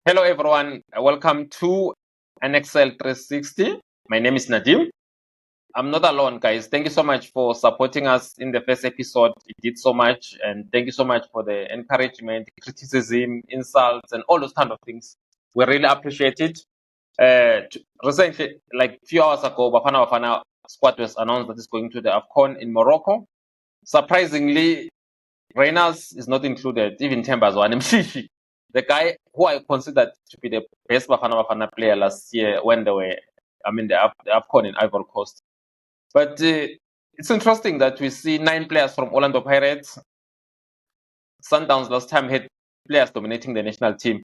Hello, everyone. Welcome to NXL 360. My name is Nadim. I'm not alone, guys. Thank you so much for supporting us in the first episode. It did so much, and thank you so much for the encouragement, criticism, insults, and all those kind of things. We really appreciate it. Recently, like a few hours ago, Bafana squad was announced that it's going to the AFCON in Morocco. Surprisingly, Reynolds is not included, even Tembas or Mshishi. The guy who I considered to be the best Bafana player last year when they were, the AFCON in Ivory Coast. But it's interesting that we see 9 players from Orlando Pirates. Sundowns last time had players dominating the national team.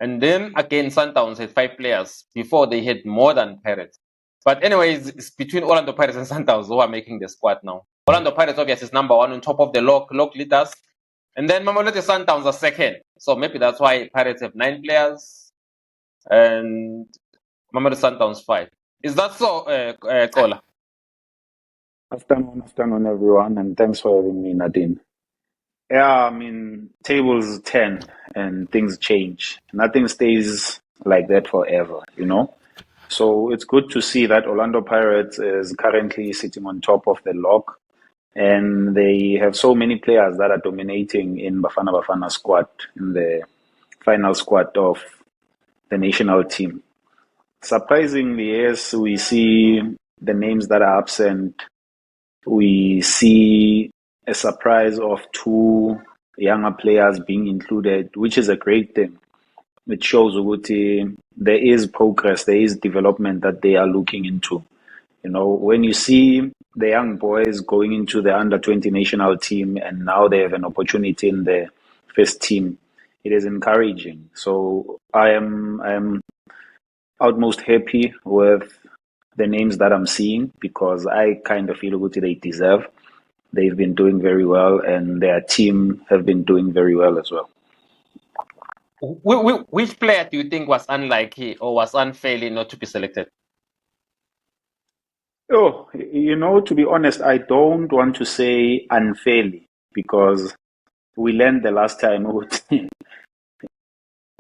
And then again, Sundowns had 5 players before they had more than Pirates. But anyways, it's between Orlando Pirates and Sundowns who are making the squad now. Orlando Pirates, obviously, is number 1 on top of the log leaders. And then Mamelodi Sundowns are second. So maybe that's why Pirates have 9 players and Mamelodi Sundowns 5. Is that so, Kola? Afternoon, everyone, and thanks for having me, Nadine. Yeah, tables 10 and things change. Nothing stays like that forever, So it's good to see that Orlando Pirates is currently sitting on top of the log, and they have so many players that are dominating in Bafana squad, in the final squad of the national team. Surprisingly, yes, we see the names that are absent. We see a surprise of 2 younger players being included, which is a great thing. It shows Uguti there is progress, there is development that they are looking into. When you see the young boys going into the under-20 national team and now they have an opportunity in the first team, it is encouraging. So I am utmost happy with the names that I'm seeing because I kind of feel Uguti they deserve. They've been doing very well, and their team have been doing very well as well. Which player do you think was unlucky or was unfairly not to be selected? Oh, to be honest, I don't want to say unfairly because we learned the last time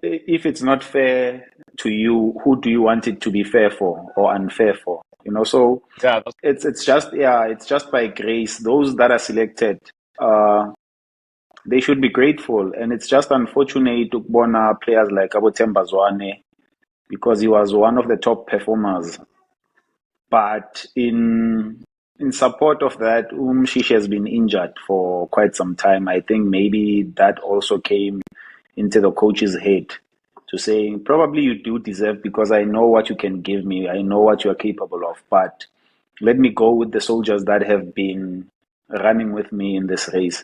if it's not fair to you, who do you want it to be fair for or unfair for? So Yeah, it's just by grace. Those that are selected, they should be grateful, and it's just unfortunate to bona players like Abotemba Zwane because he was one of the top performers. But in support of that, Mshishi has been injured for quite some time. I think maybe that also came into the coach's head to say, probably you do deserve because I know what you can give me. I know what you are capable of. But let me go with the soldiers that have been running with me in this race.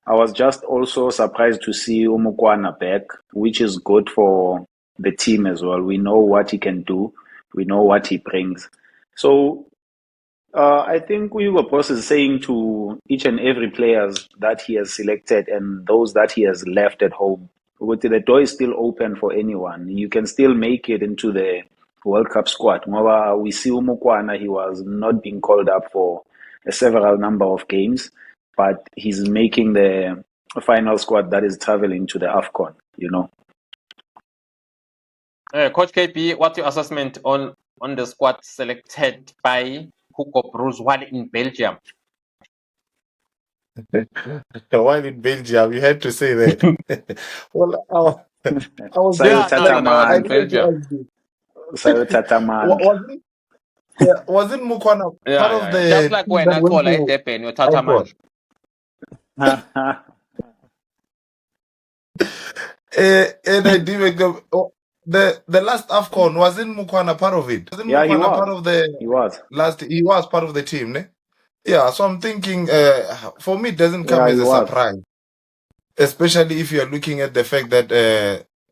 I was just also surprised to see Umukwana back, which is good for the team as well. We know what he can do. We know what he brings. So I think Hugo Boss is saying to each and every players that he has selected and those that he has left at home, the door is still open for anyone. You can still make it into the World Cup squad. Moreover, we see Umukwana, he was not being called up for a several number of games, but he's making the final squad that is traveling to the AFCON, Coach KP, what's your assessment on the squad selected by Hugo Broos while in Belgium? While in Belgium, you had to say that. Well, I was Tataman. Belgium. Tataman. Wasn't Mukwana part of the just like when I call it Depen, you're Tataman. And I did make the last AFCON, wasn't Mukwana part of it? Wasn't Yeah, Mukwana part of the he was. He was part of the team, ne? Yeah, so I'm thinking for me it doesn't come as a surprise. Especially if you are looking at the fact that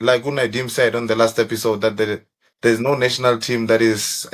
like Unadim said on the last episode that there's no national team that is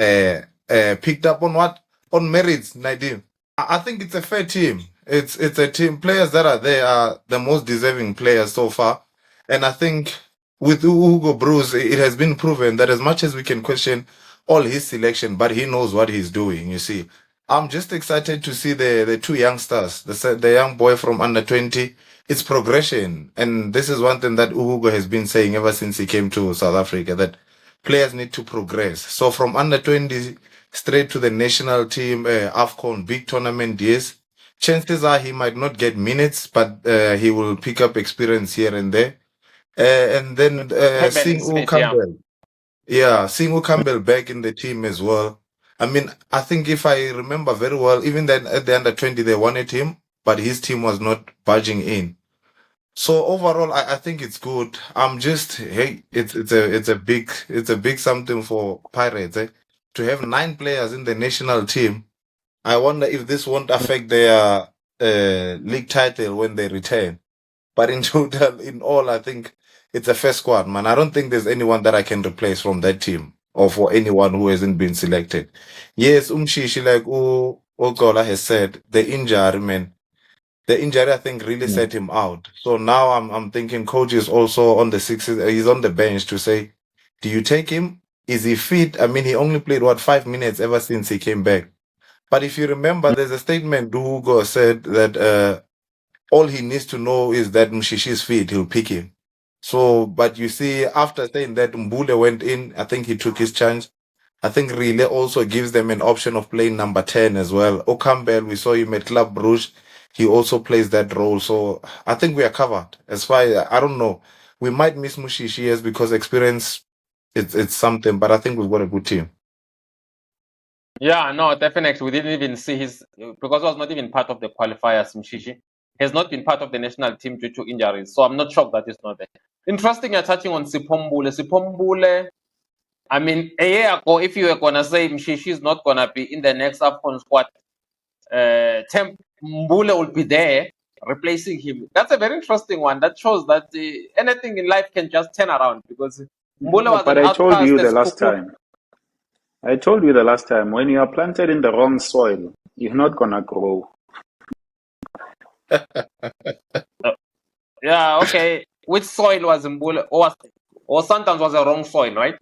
picked up on merits, Nadim. I think it's a fair team. It's a team. Players that are there are the most deserving players so far. And I think with Hugo Broos, it has been proven that as much as we can question all his selection, but he knows what he's doing, you see. I'm just excited to see the two youngsters, the young boy from under 20. It's progression. And this is one thing that Uhugo has been saying ever since he came to South Africa, that players need to progress. So from under 20 straight to the national team, AFCON, big tournament, yes. Chances are he might not get minutes, but he will pick up experience here and there. And then seeing Smith, Campbell. Yeah, seeing Campbell back in the team as well. I mean, I think if I remember very well, even then at the under 20, they wanted him, but his team was not budging in. So overall, I think it's good. I'm just, hey, it's a big something for Pirates, eh? To have 9 players in the national team. I wonder if this won't affect their league title when they return. But in total, in all, I think it's a fair squad, man. I don't think there's anyone that I can replace from that team or for anyone who hasn't been selected. Yes, Umshishi, like Ogola has said, the injury, man. The injury, I think, really set him out. So now I'm thinking coach is also on the sixes. He's on the bench to say, do you take him? Is he fit? I mean, he only played 5 minutes ever since he came back. But if you remember, there's a statement Hugo said that all he needs to know is that Mshishi's fit, he'll pick him. So, but you see, after saying that Mbule went in, I think he took his chance. I think Relay also gives them an option of playing number 10 as well. Campbell, we saw him at Club Brugge. He also plays that role. So I think we are covered. As far as, I don't know. We might miss Mushishi yes, because experience, it's something, but I think we've got a good team. Yeah, no, definitely. We didn't even see his, because he was not even part of the qualifiers, Mshishi. He has not been part of the national team due to injuries. So I'm not shocked that he's not there. Interesting, you're touching on Sipho Mbule. Sipho Mbule, I mean, a year ago, if you were going to say Mshishi is not going to be in the next AFCON squad, Mbule will be there replacing him. That's a very interesting one. That shows that anything in life can just turn around, because Mbule was but an I told outcast you the as last Cuckoo. time. I told you the last time, when you are planted in the wrong soil, you're not gonna grow. Yeah, okay. Which soil was Mbule? Or sometimes was the wrong soil, right?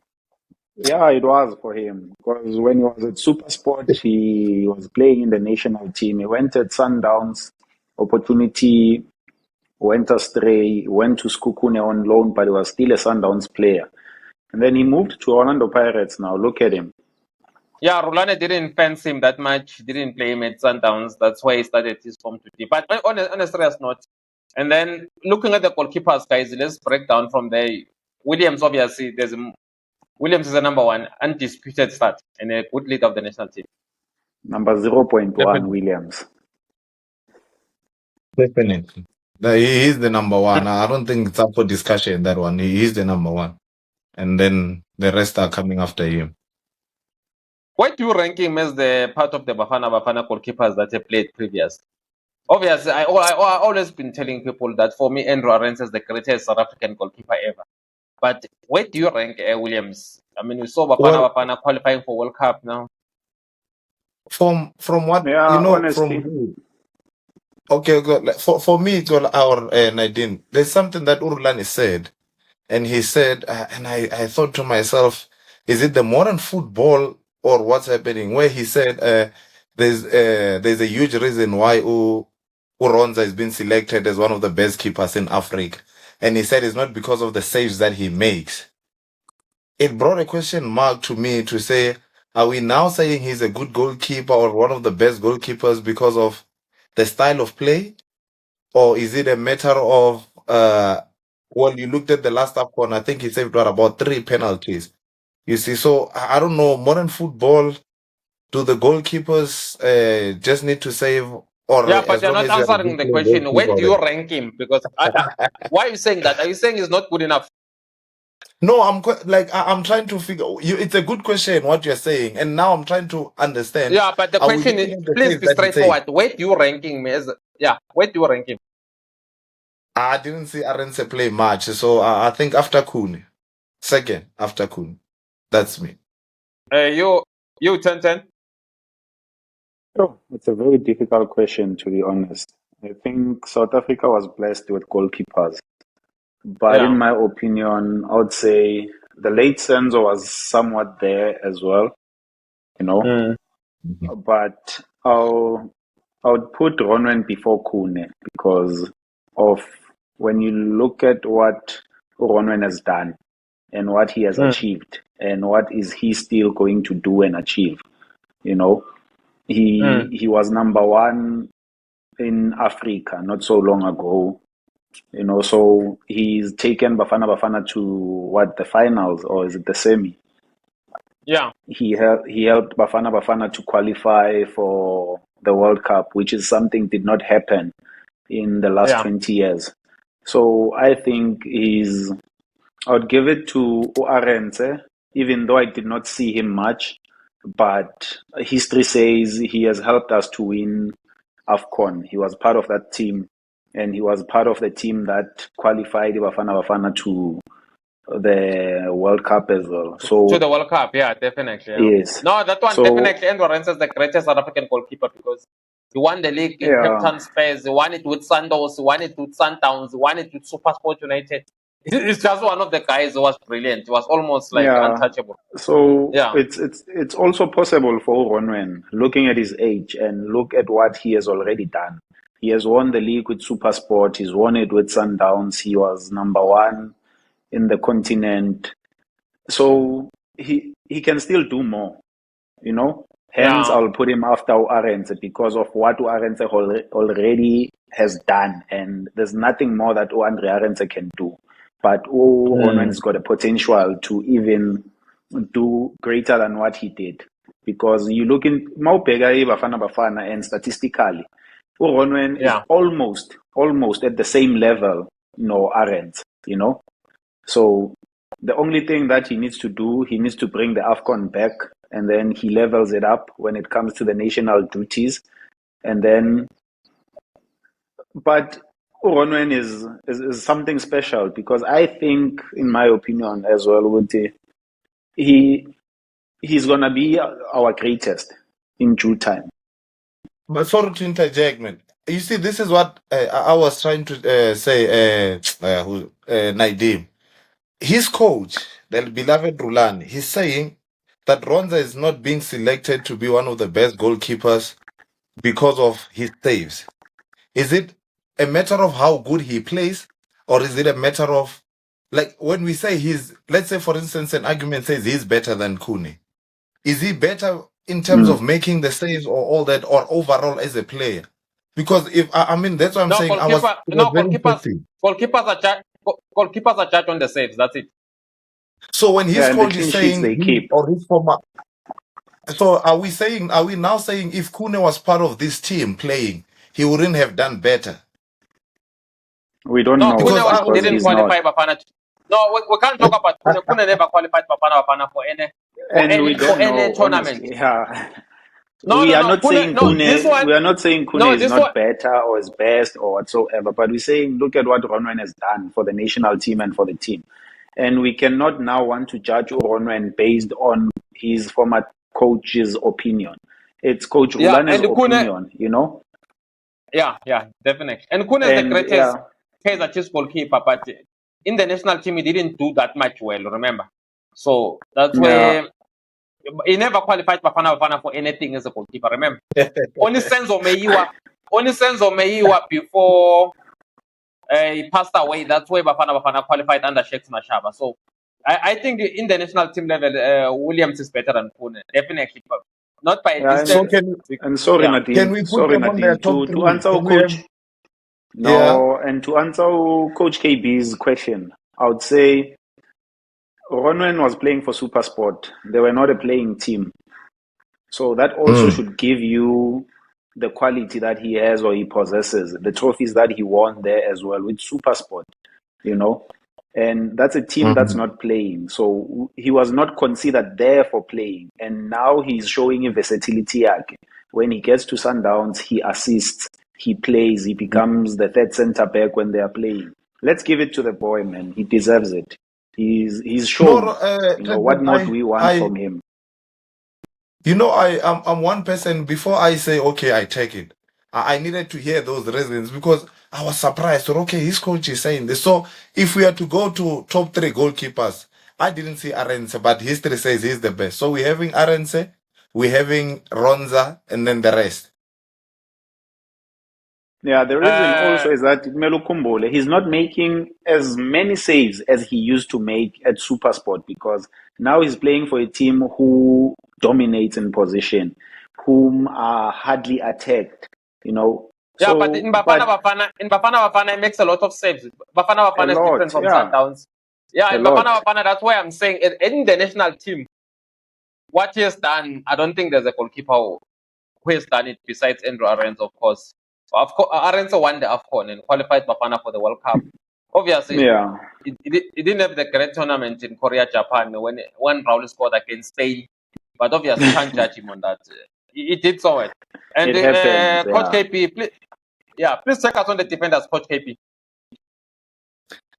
Yeah, it was for him. Because when he was at Supersport, he was playing in the national team. He went at Sundowns, opportunity went astray, went to Skukune on loan, but he was still a Sundowns player. And then he moved to Orlando Pirates now. Look at him. Yeah, Rulane didn't fancy him that much. Didn't play him at Sundowns. That's why he started his form today. But on a serious note, and then looking at the goalkeepers, guys, let's break down from there. Williams, obviously, Williams is the number one, undisputed start, and a good leader of the national team. Number 0.1, Williams. Definitely. He is the number one. I don't think it's up for discussion, that one. He is the number one. And then the rest are coming after him. Why do you rank him as the part of the Bafana goalkeepers that have played previously? Obviously, I always been telling people that for me, Andrew Arendse is the greatest South African goalkeeper ever. But where do you rank Williams? I mean, we saw Bafana qualifying for World Cup now. From what Yeah, you know, honestly. from okay, for me, it's all our Nadine. There's something that Urlani said, and he said, and I thought to myself, is it the modern football or what's happening? Where he said, there's a huge reason why Uronza has been selected as one of the best keepers in Africa, and he said it's not because of the saves that he makes. It brought a question mark to me to say, are we now saying he's a good goalkeeper or one of the best goalkeepers because of the style of play? Or is it a matter of, well, you looked at the last AFCON, I think he saved about 3 penalties. You see, so I don't know, modern football, do the goalkeepers just need to save? Or yeah, but you're not answering the question. Where do you rank him? Because why are you saying that? Are you saying he's not good enough? No, I'm trying to figure. It's a good question what you're saying, and now I'm trying to understand. Yeah, but the question is, please be straightforward. Where do you rank him as? Yeah, where do you rank him? I didn't see Arendse play much, so I think after Khune, second after Khune, that's me. You 10-10. Oh, it's a very difficult question, to be honest. I think South Africa was blessed with goalkeepers. But in my opinion, I would say the late Senzo was somewhat there as well, you know. But I would put Ronwen before Kune because of when you look at what Ronwen has done and what he has achieved and what is he still going to do and achieve. You know, he was number one in Africa not so long ago. You know, so he's taken Bafana Bafana to what, the finals, or is it the semi? Yeah. He helped Bafana Bafana to qualify for the World Cup, which is something did not happen in the last 20 years. So I think I would give it to Arendse, even though I did not see him much. But history says he has helped us to win AFCON. He was part of that team, and he was part of the team that qualified Bafana Bafana to the World Cup as well. So to the World Cup, yeah, definitely. Yeah. Yes. No, that one definitely. Endo Arendse is the greatest South African goalkeeper because he won the league in Cape Town Spurs. He won it with Sandos. He won it with Sundowns. He won it with SuperSport United. He's just one of the guys who was brilliant. He was almost like untouchable. So it's also possible for Ronwen, looking at his age and look at what he has already done. He has won the league with SuperSport. He's won it with Sundowns. He was number one in the continent. So he can still do more, you know. Hence, I'll put him after Arendse because of what Arendse already has done, and there's nothing more that Andre Arendse can do. But Ronwen's got a potential to even do greater than what he did, because you look in Maupega Bafana Bafana, and statistically, Ronwen is almost at the same level, Arendse, you know. So the only thing that he needs to do, he needs to bring the AFCON back, and then he levels it up when it comes to the national duties. And then, but Ronwen is something special because I think, in my opinion as well, he's going to be our greatest in due time. But sorry to interject, man. You see, this is what I was trying to say, Nadim. His coach, the beloved Rulani, he's saying that Ronza is not being selected to be one of the best goalkeepers because of his saves. Is it a matter of how good he plays, or is it a matter of, like, when we say let's say, for instance, an argument says he's better than Kune. Is he better in terms of making the saves or all that, or overall as a player? Because I mean, that's what I'm saying. Goalkeepers are judged on the saves. That's it. So when his coach is saying or his former, so are we now saying if Kune was part of this team playing, he wouldn't have done better? We don't know. Kune didn't qualify Bafana. No, we can't talk about Kune. Kune never qualified Bafana for any tournament. Yeah. We are not saying Kune is not better or is best or whatsoever, but we're saying look at what Ronwen has done for the national team and for the team. And we cannot now want to judge Ronwen based on his former coach's opinion. It's Coach Rulane's opinion, you know? Yeah, definitely. And Kune is the greatest Kaizer Chiefs goalkeeper, but in the national team, he didn't do that much well, remember? So that's where he never qualified Bafana for anything as a goalkeeper, remember? Only Senzo Meyiwa before he passed away. That's where Bafana qualified under Sheikh Mashaba. So I think in the national team level, Williams is better than Kune, definitely, but not by a distance. Sorry, Nadim. Can we put them on their top to answer Coach? No, and to answer Coach KB's question, I would say Ronwen was playing for SuperSport. They were not a playing team. So that also should give you the quality that he has or he possesses, the trophies that he won there as well with SuperSport, you know. And that's a team that's not playing. So he was not considered there for playing. And now he's showing a versatility. When he gets to Sundowns, he assists, he plays, he becomes the third center back when they are playing. Let's give it to the boy, man. He deserves it. He's shown what more do we want from him. You know, I'm one person. Before I say okay, I take it, I needed to hear those reasons because I was surprised. Okay, his coach is saying this. So if we are to go to top 3 goalkeepers, I didn't see Arendse, but history says he's the best. So we're having Arendse, we're having Ronza, and then the rest. Yeah, the reason also Uh, is that Melu Kumbole, he's not making as many saves as he used to make at Supersport because now he's playing for a team who dominates in position, whom are hardly attacked, you know. yeah, but So, but In Bafana Bafana, he makes a lot of saves. Bafana a Bafana is different lot, from yeah, Sundowns. Yeah, a in Bafana lot. Bafana, that's why I'm saying in the national team, what he has done, I don't think there's a goalkeeper who has done it besides Andrew Arenzo, of course. Of course, Arenzo won the AFCON and qualified Bafana for the World Cup. Obviously, Yeah, it didn't have the great tournament in Korea, Japan when Raul scored against Spain. But obviously, you can't judge him on that. He did so well. And it happens, Coach yeah. KP, please check us on the defenders, Coach KP.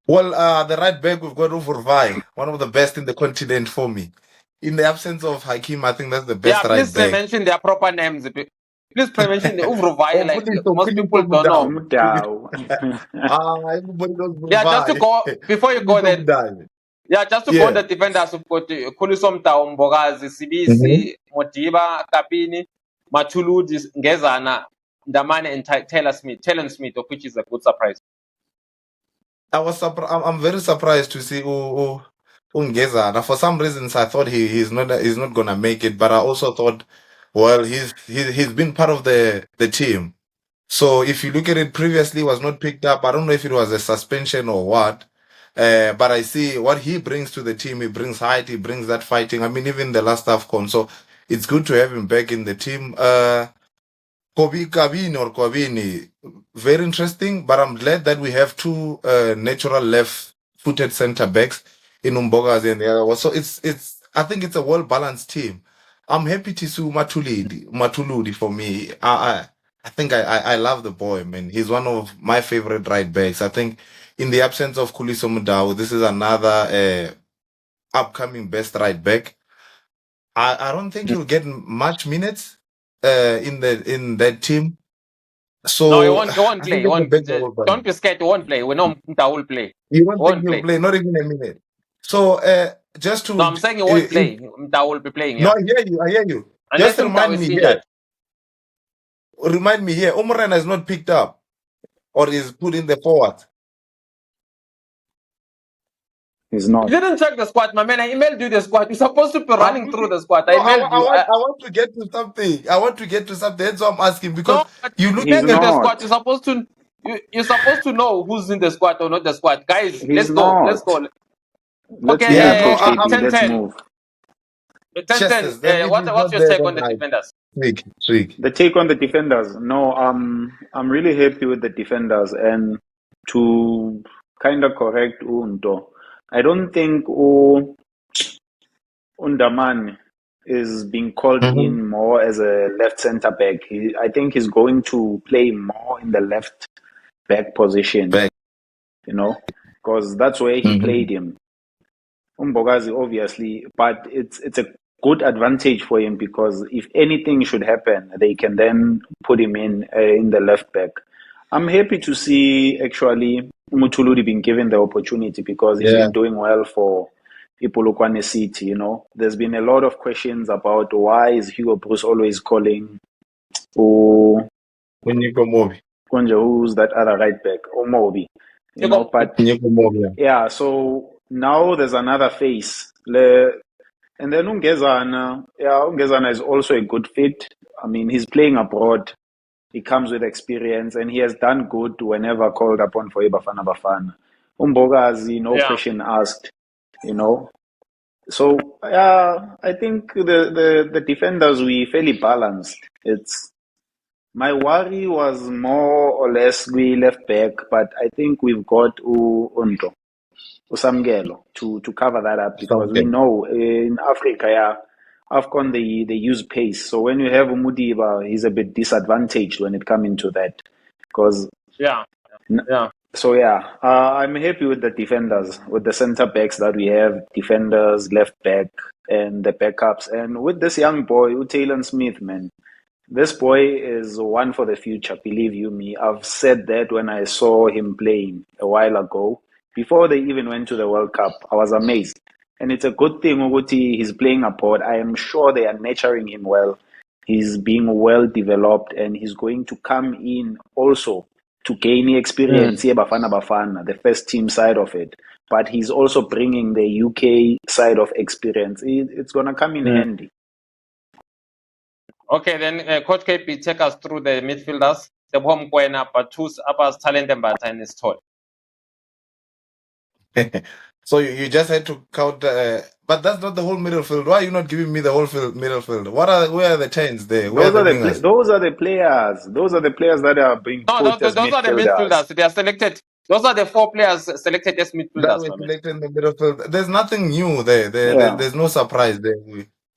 Well, the right back, we've got Uvurvai, one of the best in the continent for me. In the absence of Hakim, I think that's the best right Please back. mention their proper names. Please mention the Uvurvai, like most Puliso people don't know. Umdao. Everybody knows Yeah, just to go, before you go there, Uvurvai. yeah, just to go on the defenders, we've got Khuliso Mtao, Mbogazi, Sibisi, Modiba, Kapini, Machuludi, Ngezana, Ndamane, and Talon Smith, of which is a good surprise. I'm very surprised to see Ungezana. For some reasons, I thought he's not gonna make it, but I also thought, well, he's been part of the team. So if you look at it previously, he was not picked up. I don't know if it was a suspension or what. But I see what he brings to the team. He brings height. He brings that fighting. I mean, even the last AFCON. So it's good to have him back in the team. Kwabini, very interesting. But I'm glad that we have two natural left-footed center backs in Umbogazi and the other one. So I think it's a well-balanced team. I'm happy to see Matuludi for me. I think I love the boy, man. He's one of my favorite right backs. I think in the absence of Khuliso Mudau, this is another upcoming best right back. I don't think he'll get much minutes in that team. So no, he won't play. Don't be scared. He won't play. We know Mtao will play. He won't play. Not even a minute. So just to no, I'm saying he won't play. Mtao will be playing. Yeah. No, I hear you. Unless just remind me here. Remind me here. Umrana is not picked up or is put in the forward. He's not. You didn't check the squad, my man. I emailed you the squad. You're supposed to be running through the squad. I emailed you. I want to get to something. That's why I'm asking because you look at the squad. You're supposed to know who's in the squad or not the squad, guys. Let's go. Let's move, let's move. 10. What's your take on the defenders? The take on the defenders. No, I'm really happy with the defenders, and to kind of correct Unto, I don't think Undamane is being called in more as a left center back. I think he's going to play more in the left back position, you know, because that's where he played him. Umbogazi, obviously, but it's a good advantage for him because if anything should happen, they can then put him in the left back. I'm happy to see actually Mutuludi being given the opportunity because he's been doing well for Ipolokwane City. You know, there's been a lot of questions about why is Hugo Bruce always calling Konja, who's that other right back, Omobi. You know, but yeah, so now there's another face. And then Ungezana is also a good fit. I mean, he's playing abroad. He comes with experience, and he has done good whenever called upon for Bafana Bafana. Umbogazi, no question asked, you know. So, I think the defenders, we fairly balanced. My worry was more or less we left back, but I think we've got Usamgelo to cover that up because we know in Africa, AFCON they use pace. So when you have Mudiba, he's a bit disadvantaged when it comes into that because So I'm happy with the defenders, with the center backs that we have, defenders, left back, and the backups, and with this young boy, Talon Smith, man. This boy is one for the future, believe you me. I've said that when I saw him playing a while ago. Before they even went to the World Cup, I was amazed. And it's a good thing Uguti he's playing abroad. I am sure they are nurturing him well. He's being well developed and he's going to come in also to gain experience, Bafana, the first team side of it. But he's also bringing the UK side of experience. It's going to come in handy. Okay, then Coach KP, take us through the midfielders. The home Kwena, Patus, Abbas, Talent, and Bata, and Stol. So you just had to count, but that's not the whole middle field. Why are you not giving me the whole middle field? Where are the 10s there? Those are the players. Those are the players that are being put as those are the midfielders. They are selected. Those are the 4 players selected as midfielders. That selected in the middle field. There's nothing new there. There's no surprise there.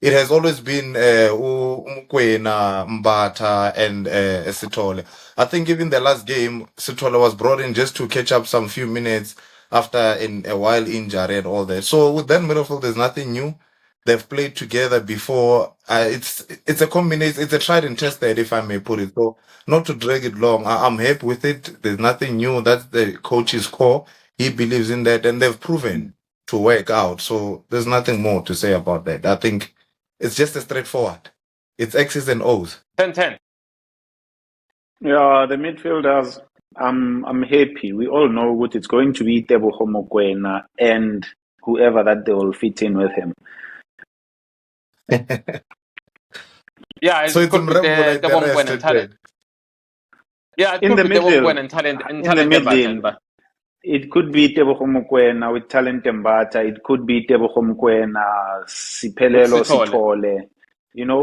It has always been Umkwena, Mbata, and Sithole. I think even the last game, Sithole was brought in just to catch up some few minutes after a while injury and all that. So with that middle field, there's nothing new. They've played together before. It's a combination. It's a tried and tested, if I may put it. So not to drag it long. I'm happy with it. There's nothing new. That's the coach's core. He believes in that, and they've proven to work out. So there's nothing more to say about that. I think it's just a straightforward. It's X's and O's. 10-10. Yeah, the midfielders. I'm happy. We all know what it's going to be. Tebogo Mokoena and whoever that they will fit in with him. Yeah, so it's Tebogo and Talent. Yeah, in the middle, and Talent, it could be Tebogo Mokoena with Talent Mbata. It could be Tebogo Mokoena, Siphelelo Sithole.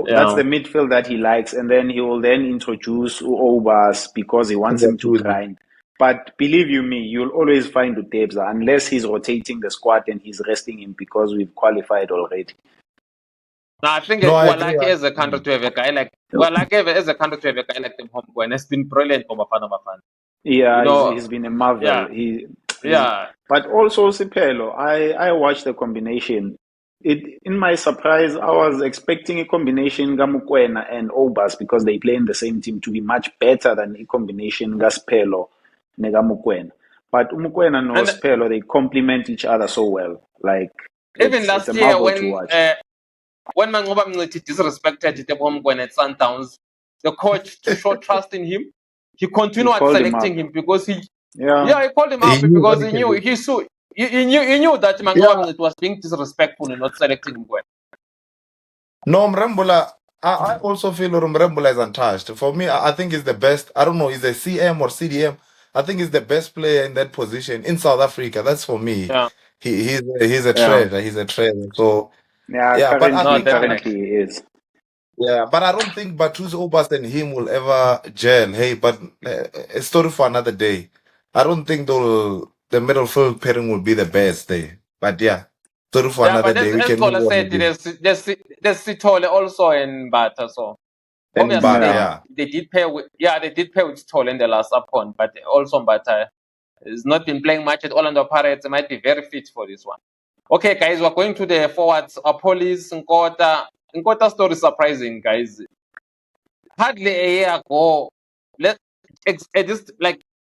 That's the midfield that he likes, and then he will then introduce Obas because he wants him to grind. But believe you me, you'll always find Utebza unless he's rotating the squad and he's resting him because we've qualified already. No, I think we're lucky as a country to have a guy like the Homeboy, and it's been brilliant for Bafana. Yeah, he's been a marvel. Yeah. But also Siphelelo, I watched the combination. In my surprise, I was expecting a combination Gamukwena and Obas because they play in the same team to be much better than a combination Siphelelo and Gamukwena. But Umukwena and Siphelelo, they complement each other so well. Like even last year when Mangoba Mngqithi disrespected Tebogo Mokoena at Sundowns, the coach to show trust in him, he continued selecting him because he called him up because he knew that Mangoba Mngqithi was being disrespectful and not selecting him. No, Mrembula, I also feel Mrembula is untouched. For me, I think he's the best. I don't know, he's a CM or CDM. I think he's the best player in that position in South Africa. That's for me. Yeah. He's a treasure. He's a treasure. So currently he is. Yeah, but I don't think Batus, Obas, and him will ever gel. Hey, but a story for another day. I don't think the middle field pairing will be the best there. But yeah, story for another day. We can move on. There's Sithole also in Bata, so obviously they did pair with Sithole in the last upon, but also Bata has not been playing much at Orlando Pirates. It might be very fit for this one. Okay, guys, we're going to the forwards. Police, Nkota story surprising, guys. Hardly a year ago,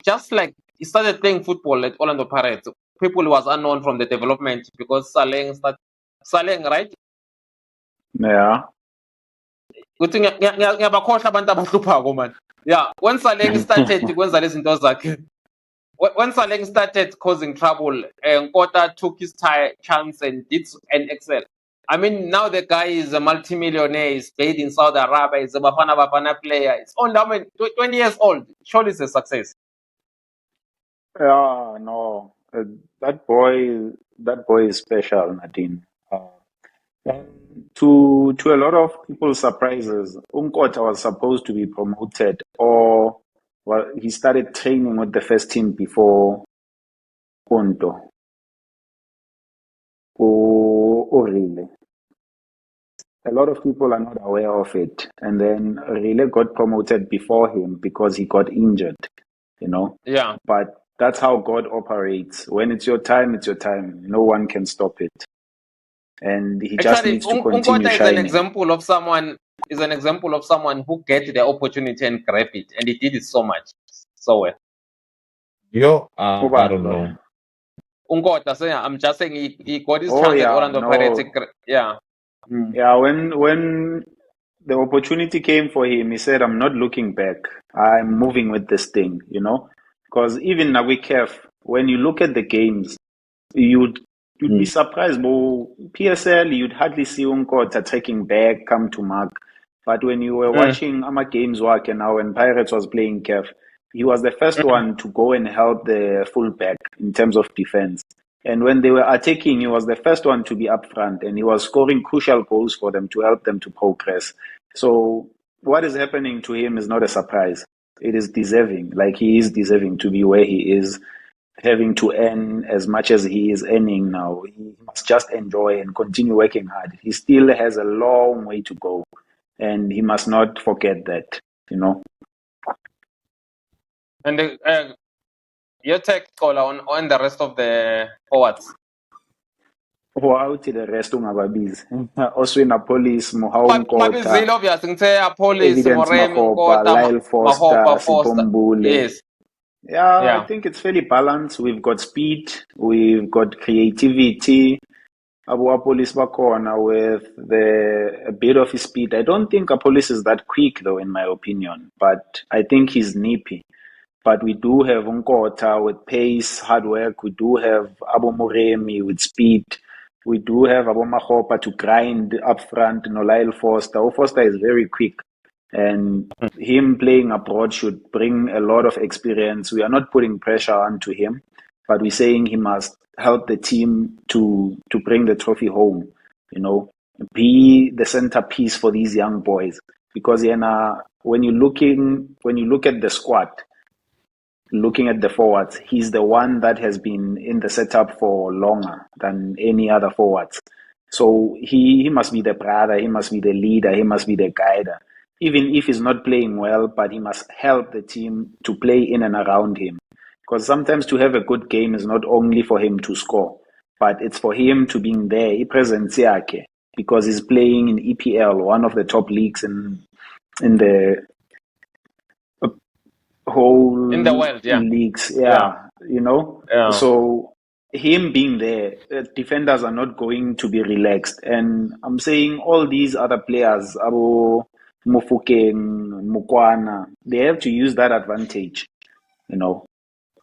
just like he started playing football at Orlando Pirates, people was unknown from the development because Saleng, right? Yeah. Good thing, yeah. When Saleng started, when Saleng started causing trouble, Nkota took his chance and excel. I mean, now the guy is a multi-millionaire. He's paid in Saudi Arabia. He's a Bafana player. It's only 20 years old. Surely it's a success. Yeah, no, that boy is special, Nadine. And to a lot of people's surprises, Nkota was supposed to be promoted, or he started training with the first team before Ponto. Really. A lot of people are not aware of it. And then Rile got promoted before him because he got injured, Yeah. But that's how God operates. When it's your time, it's your time. No one can stop it. And he just needs to continue shining. Is an example of someone who get the opportunity and grab it. And he did it so much. So well. I don't know. Nkota, I'm just saying he got his chance at Orlando Pirates. Yeah. Yeah, when the opportunity came for him, he said, I'm not looking back. I'm moving with this thing, Because even now with KEF, when you look at the games, you'd be surprised. But PSL, you'd hardly see Unkota taking back, come to mark. But when you were watching Ama games work and now when Pirates was playing KEF, he was the first one to go and help the fullback in terms of defense. And when they were attacking, he was the first one to be up front and he was scoring crucial goals for them to help them to progress. So what is happening to him is not a surprise. It is deserving. Like he is deserving to be where he is, having to earn as much as he is earning now. He must just enjoy and continue working hard. He still has a long way to go. And he must not forget that, you know. And your take, Kola, on the rest of the forwards. Wow, to the rest of my babies. Also in Police, Mohau Mabizile, obviously, Police, Evidence Mahopa, Lyle Foster, Sipombule. Yes. Yeah, I think it's fairly balanced. We've got speed, we've got creativity. Police Bakona with a bit of his speed. I don't think Police is that quick though, in my opinion, but I think he's nippy. But we do have Unkota with pace, hard work. We do have Abo Moremi with speed. We do have Abo Mahopa to grind up front. Lyle Foster. Foster is very quick. And him playing abroad should bring a lot of experience. We are not putting pressure onto him, but we're saying he must help the team to bring the trophy home, you know, be the centerpiece for these young boys. Because when you look at the squad, looking at the forwards, he's the one that has been in the setup for longer than any other forwards. So he must be the brother, he must be the leader, he must be the guider. Even if he's not playing well, but he must help the team to play in and around him. Because sometimes to have a good game is not only for him to score, but it's for him to being there, because he's playing in EPL, one of the top leagues in the whole in the world, leagues, you know. Yeah. So him being there, defenders are not going to be relaxed. And I'm saying all these other players, Abu Mufukeng, Mukwana, they have to use that advantage, you know.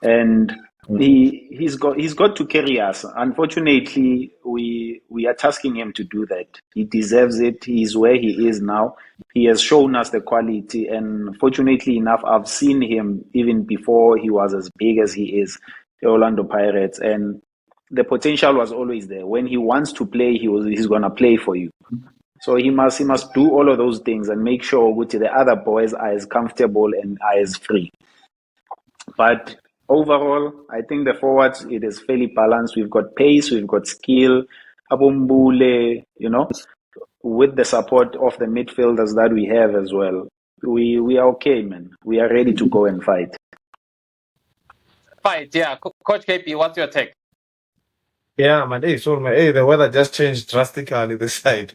And he's got to carry us. Unfortunately, we are tasking him to do that. He deserves it. He's where he is now. He has shown us the quality, and fortunately enough, I've seen him even before he was as big as he is, the Orlando Pirates, and the potential was always there. When he wants to play, he's gonna play for you. So he must do all of those things and make sure the other boys are as comfortable and are as free. But overall, I think the forwards, it is fairly balanced. We've got pace, we've got skill, Abumbule, you know, with the support of the midfielders that we have as well. We are okay, man. We are ready to go and fight. Yeah. Coach KP, what's your take? Yeah, man. Hey, the weather just changed drastically this side.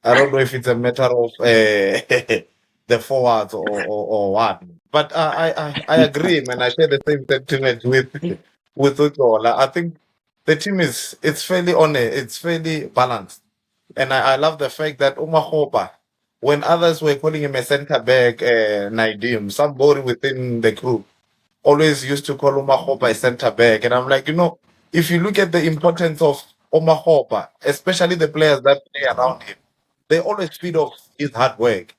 I don't know if it's a matter of the forwards or what. But I agree, man. I share the same sentiment with Utola. I think the team it's fairly balanced. And I love the fact that Umahopa, when others were calling him a center back, Naidim, somebody within the group always used to call Umahopa a center back. And I'm like, if you look at the importance of Umahopa, especially the players that play around him, they always feed off his hard work.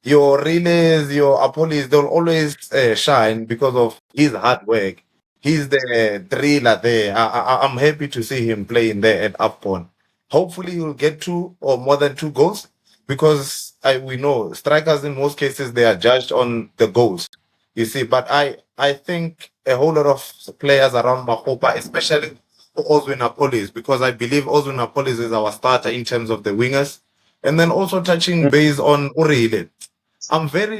Your relays, your Apolis, they'll always shine because of his hard work. He's the driller there. I'm happy to see him playing there at Upon. Hopefully, he'll get 2 or more than 2 goals because we know strikers in most cases they are judged on the goals. You see, but I think a whole lot of players around Mahopa, especially Ozwin Apolis, because I believe Ozwin Apolis is our starter in terms of the wingers. And then also touching base on Urile. I'm very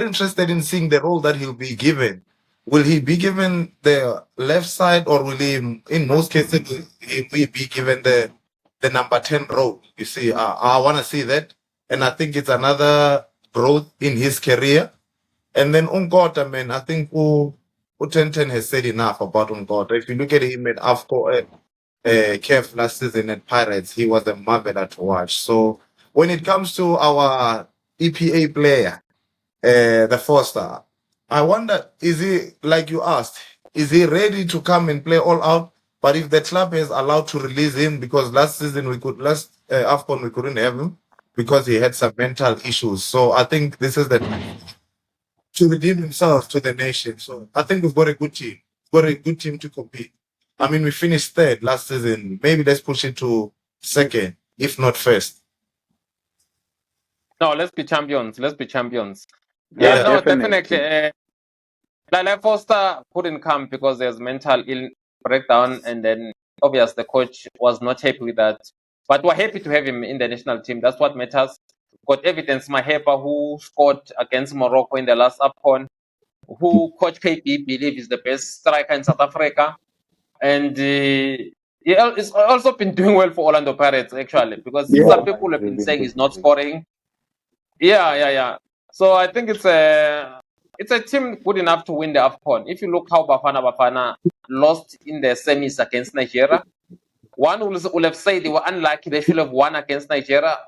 interested in seeing the role that he'll be given. Will he be given the left side, or will he, in most cases, be given the number 10 role? You see, I want to see that, and I think it's another growth in his career. And then Unkota, man, I think Utenten has said enough about Unkota. If you look at him at AFCO, KEF last season at Pirates, he was a marvel to watch. So when it comes to our EPA player, the Foster, I wonder, is he, like you asked, is he ready to come and play all out? But if the club is allowed to release him, because last AFCON we couldn't have him because he had some mental issues. So I think this is the to redeem himself to the nation. So I think we've got a good team. Got a good team to compete. I mean, we finished third last season. Maybe let's push it to second, if not first. No, let's be champions. Let's be champions. Yeah, Yeah, no, definitely. definitely. Like Foster couldn't come because there's mental breakdown, and then obviously the coach was not happy with that. But we're happy to have him in the national team. That's what matters. Got evidence. Mahepa, who scored against Morocco in the last AFCON, who Coach KP believe is the best striker in South Africa, and he's also been doing well for Orlando Pirates actually, because some people have been saying he's not scoring. Yeah. So I think it's a team good enough to win the AFCON. If you look how Bafana lost in the semis against Nigeria, one will have said they were unlucky. They should have won against Nigeria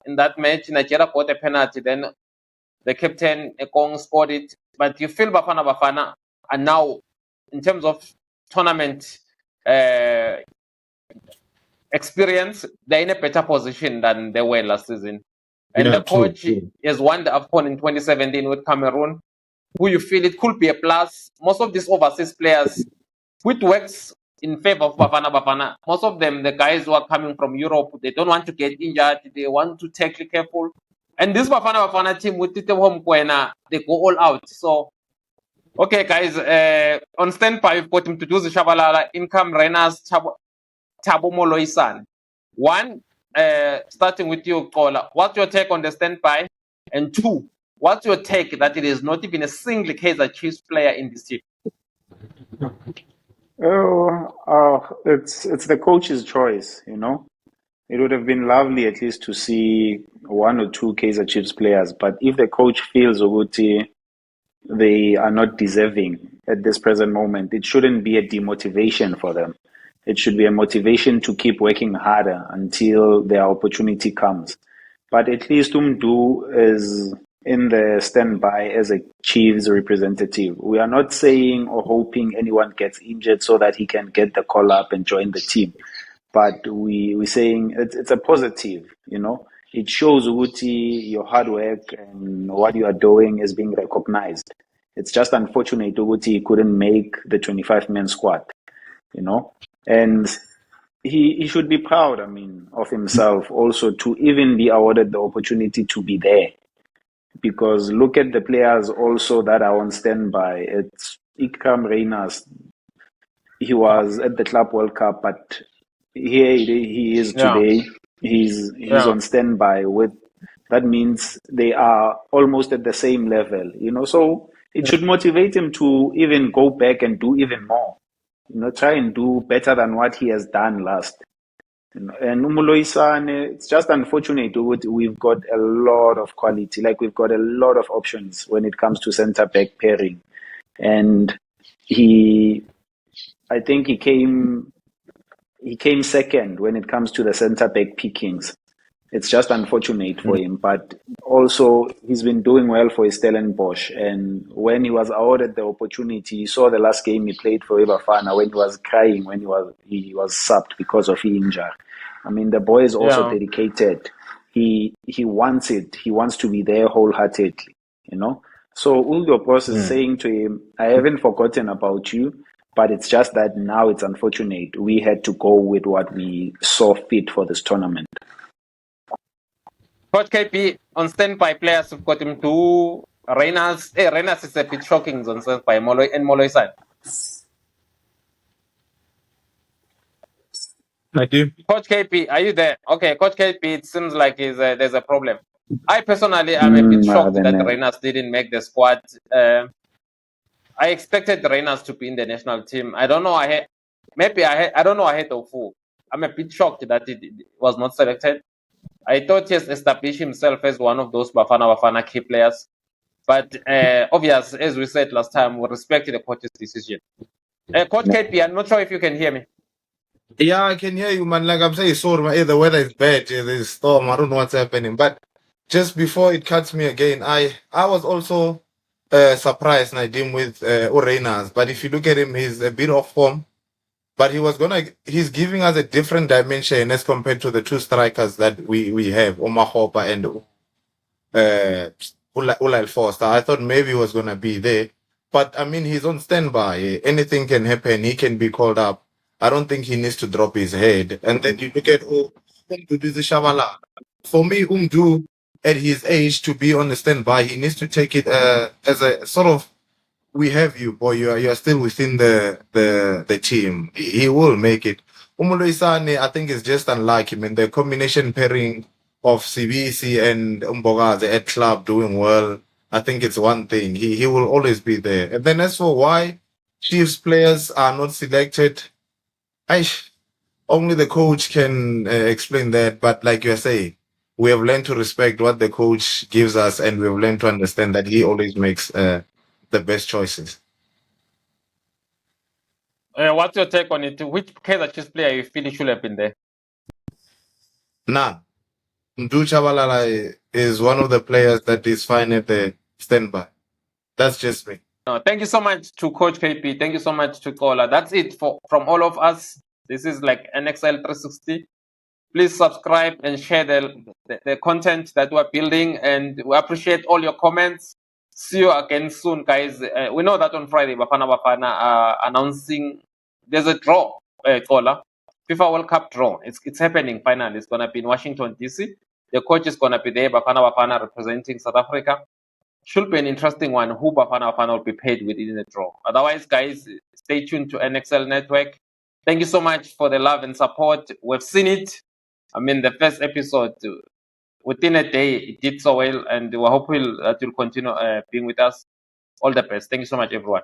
in that match. Nigeria got a penalty. Then the captain Ekong scored it. But you feel Bafana are now, in terms of tournament experience, they're in a better position than they were last season. And the coach has won the AFCON in 2017 with Cameroon, who you feel it could be a plus. Most of these overseas players, which works in favor of Bafana, most of them, the guys who are coming from Europe, they don't want to get injured. They want to take careful. And this Bafana team with Tite Mokwena, they go all out. So, okay, guys, on standby, we've got him to do the Shabalala, income Renas, Thabo Moloisan. One, starting with you, Kola, what's your take on the standby? And two, what's your take that it is not even a single Kaizer Chiefs player in this team? It's the coach's choice, you know. It would have been lovely at least to see one or two Kaizer Chiefs players, but if the coach feels Uguti they are not deserving at this present moment, it shouldn't be a demotivation for them. It should be a motivation to keep working harder until their opportunity comes. But at least Umdu is in the standby as a Chiefs representative. We are not saying or hoping anyone gets injured so that he can get the call up and join the team. But we're saying it's a positive, you know. It shows Uguti your hard work and what you are doing is being recognized. It's just unfortunate Uguti couldn't make the 25-man squad, you know. And he should be proud, I mean, of himself also to even be awarded the opportunity to be there. Because look at the players also that are on standby. It's Ikram Reyners. He was at the Club World Cup, but here he is today. He's on standby with. That means they are almost at the same level, you know. So it should motivate him to even go back and do even more. You know, try and do better than what he has done last. You know, and Umuloisane, it's just unfortunate. We've got a lot of quality. Like we've got a lot of options when it comes to centre back pairing, and I think he came second when it comes to the centre back pickings. It's just unfortunate for him, but also he's been doing well for Stellenbosch. And when he was awarded the opportunity, you saw the last game he played for Bafana when he was crying when he was subbed because of injury. I mean, the boy is also dedicated. He wants it. He wants to be there wholeheartedly, you know. So Uldo Boss is saying to him, I haven't forgotten about you, but it's just that now it's unfortunate. We had to go with what we saw fit for this tournament. Coach KP, on standby players, we've got him to Reyners. Reyners is a bit shocking on standby. Molloy side. I do. Coach KP, are you there? Okay, Coach KP, it seems like there's a problem. I personally am a bit shocked that Reyners didn't make the squad. I expected Reyners to be in the national team. I don't know. I don't know ahead of who. I'm a bit shocked that it was not selected. I thought he has established himself as one of those Bafana key players. But obvious, as we said last time, we respect the coach's decision. Coach KP, I'm not sure if you can hear me. Yeah, I can hear you, man. Like I'm saying, sorry, the weather is bad. There's a storm. I don't know what's happening. But just before it cuts me again, I was also surprised Nadim with Urenas, but if you look at him, he's a bit off form. But he's giving us a different dimension as compared to the two strikers that we have, Omar Hopa and Ulail Foster. I thought maybe he was gonna be there, but I mean he's on standby. Anything can happen. He can be called up. I don't think he needs to drop his head. And then you look at Umdu Shabalala. For me, Umdu at his age to be on the standby, he needs to take it as a sort of, we have you, boy. You are still within the team. He will make it. Umulo Isane, I think, is just unlike him. And the combination pairing of CBC and Umbogaze at club doing well, I think it's one thing. He will always be there. And then as for why Chiefs players are not selected, only the coach can explain that. But like you're saying, we have learned to respect what the coach gives us, and we've learned to understand that he always makes the best choices. What's your take on it? Which Kaizer Chiefs player you feel should have been there? None. Mdu Chabalala is one of the players that is fine at the standby. That's just me. No, thank you so much to Coach KP. Thank you so much to Kola. That's it from all of us. This is like NXL 360. Please subscribe and share the content that we're building, and we appreciate all your comments. See you again soon, guys. We know that on Friday, Bafana Bafana are announcing there's a draw, Kola. FIFA World Cup draw. It's happening finally. It's going to be in Washington, D.C. The coach is going to be there, Bafana Bafana representing South Africa. Should be an interesting one. Who Bafana Bafana will be paid within the draw. Otherwise, guys, stay tuned to NXL Network. Thank you so much for the love and support. We've seen it. I mean, the first episode, within a day, it did so well, and we're hoping that you'll continue being with us. All the best. Thank you so much, everyone.